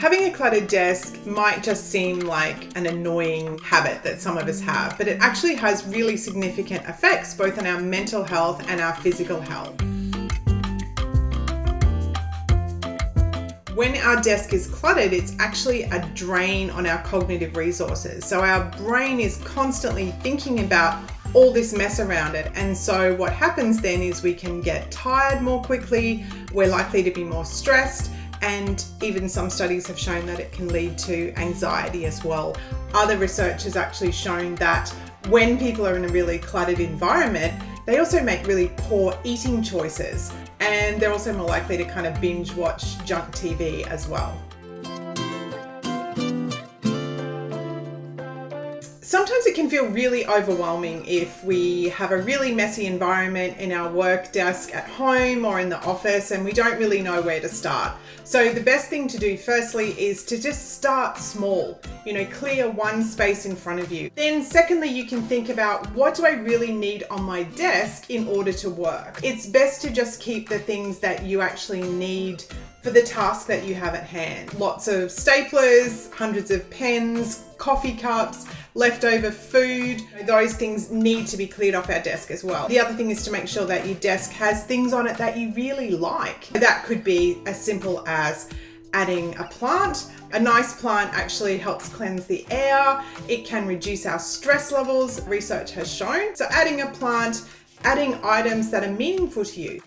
Having a cluttered desk might just seem like an annoying habit that some of us have, but it actually has really significant effects both on our mental health and our physical health. When our desk is cluttered, it's actually a drain on our cognitive resources. So our brain is constantly thinking about all this mess around it. And so what happens then is we can get tired more quickly, we're likely to be more stressed, and even some studies have shown that it can lead to anxiety as well. Other research has actually shown that when people are in a really cluttered environment, they also make really poor eating choices, and they're also more likely to kind of binge watch junk TV as well. Sometimes it can feel really overwhelming if we have a really messy environment in our work desk at home or in the office and we don't really know where to start. So the best thing to do firstly is to just start small, clear one space in front of you. Then secondly, you can think about, what do I really need on my desk in order to work? It's best to just keep the things that you actually need for the task that you have at hand. Lots of staplers, hundreds of pens, coffee cups, leftover food. Those things need to be cleared off our desk as well. The other thing is to make sure that your desk has things on it that you really like. That could be as simple as adding a plant. A nice plant actually helps cleanse the air. It can reduce our stress levels, research has shown. So adding a plant, adding items that are meaningful to you.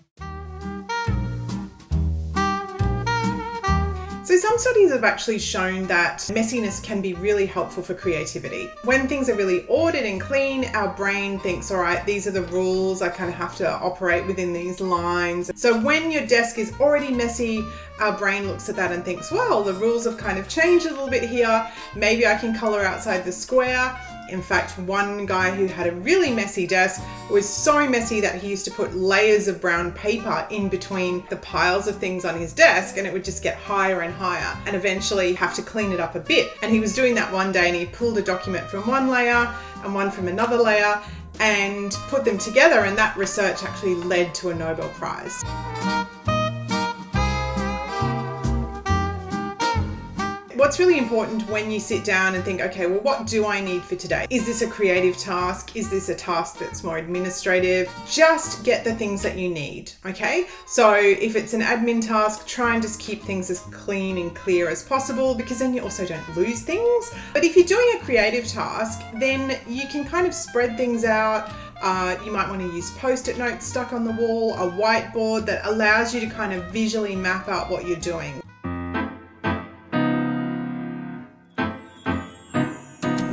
So some studies have actually shown that messiness can be really helpful for creativity. When things are really ordered and clean, our brain thinks, all right, these are the rules, I kind of have to operate within these lines. So when your desk is already messy, our brain looks at that and thinks, well, the rules have kind of changed a little bit here. Maybe I can color outside the square. In fact, one guy who had a really messy desk was so messy that he used to put layers of brown paper in between the piles of things on his desk, and it would just get higher and higher, and eventually have to clean it up a bit. And he was doing that one day and he pulled a document from one layer and one from another layer and put them together, and that research actually led to a Nobel Prize. What's really important when you sit down and think, okay, well, what do I need for today? Is this a creative task? Is this a task that's more administrative? Just get the things that you need, okay? So if it's an admin task, try and just keep things as clean and clear as possible, because then you also don't lose things. But if you're doing a creative task, then you can kind of spread things out. You might want to use Post-it notes stuck on the wall, a whiteboard that allows you to kind of visually map out what you're doing.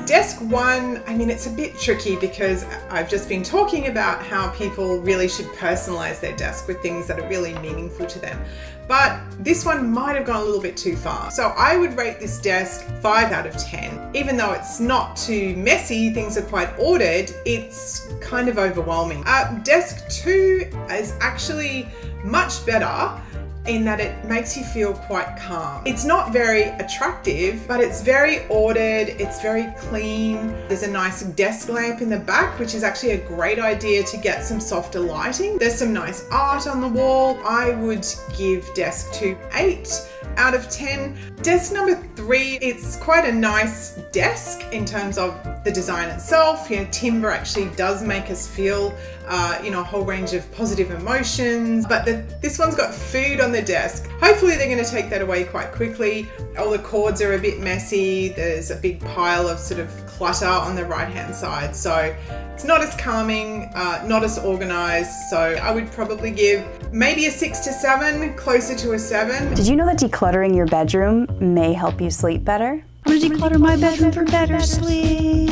Desk one, it's a bit tricky because I've just been talking about how people really should personalize their desk with things that are really meaningful to them. But this one might have gone a little bit too far. So I would rate this desk 5 out of 10. Even though it's not too messy, things are quite ordered, it's kind of overwhelming. Desk 2 is actually much better in that it makes you feel quite calm. It's not very attractive, but it's very ordered, it's very clean. There's a nice desk lamp in the back, which is actually a great idea to get some softer lighting. There's some nice art on the wall. I would give desk 2 8 out of 10. Desk number 3, it's quite a nice desk in terms of the design itself. Timber actually does make us feel a whole range of positive emotions, but this one's got food on the desk. Hopefully they're going to take that away quite quickly. All the cords are a bit messy. There's a big pile of sort of clutter on the right hand side, so it's not as calming, not as organized. So I would probably give maybe a 6 to 7, closer to a 7. Did you know that decluttering your bedroom may help you sleep better? I'm gonna declutter my bedroom for better sleep.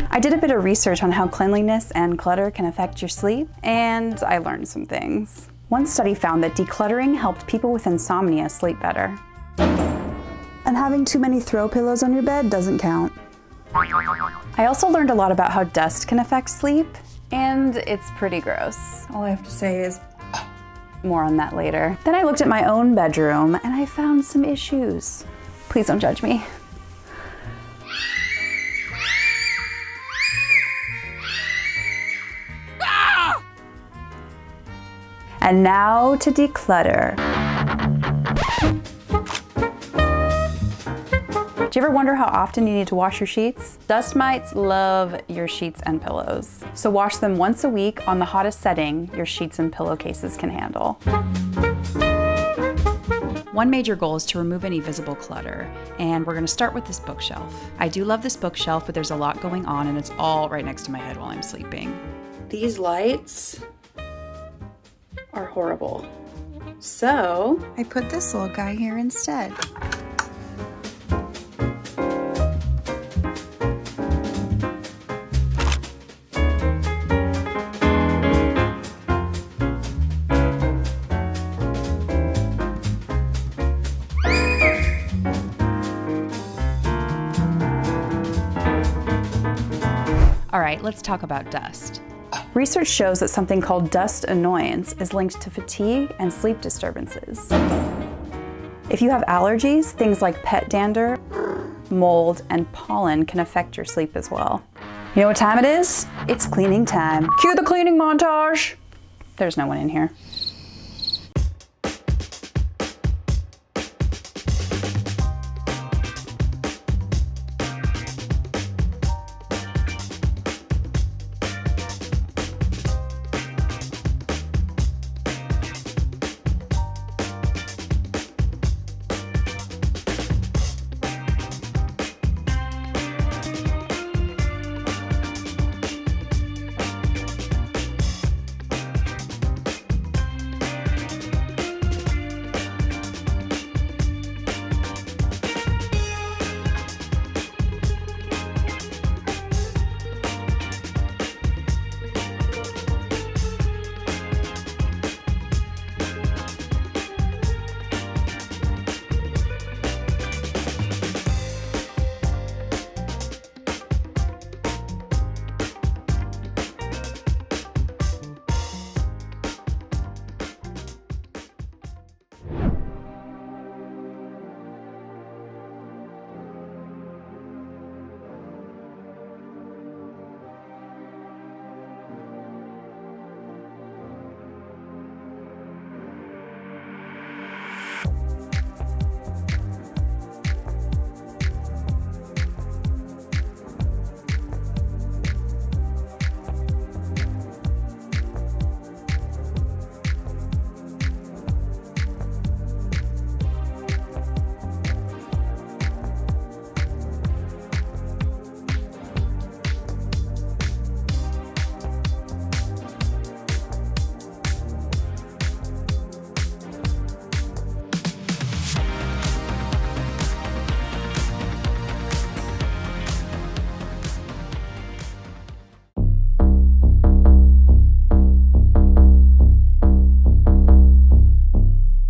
I did a bit of research on how cleanliness and clutter can affect your sleep, and I learned some things. One study found that decluttering helped people with insomnia sleep better. And having too many throw pillows on your bed doesn't count. I also learned a lot about how dust can affect sleep, and it's pretty gross. All I have to say is more on that later. Then I looked at my own bedroom and I found some issues. Please don't judge me. And now to declutter. Do you ever wonder how often you need to wash your sheets? Dust mites love your sheets and pillows. So wash them once a week on the hottest setting your sheets and pillowcases can handle. One major goal is to remove any visible clutter, and we're gonna start with this bookshelf. I do love this bookshelf, but there's a lot going on and it's all right next to my head while I'm sleeping. These lights are horrible. So I put this little guy here instead. All right, let's talk about dust. Research shows that something called dust annoyance is linked to fatigue and sleep disturbances. If you have allergies, things like pet dander, mold, and pollen can affect your sleep as well. You know what time it is? It's cleaning time. Cue the cleaning montage. There's no one in here.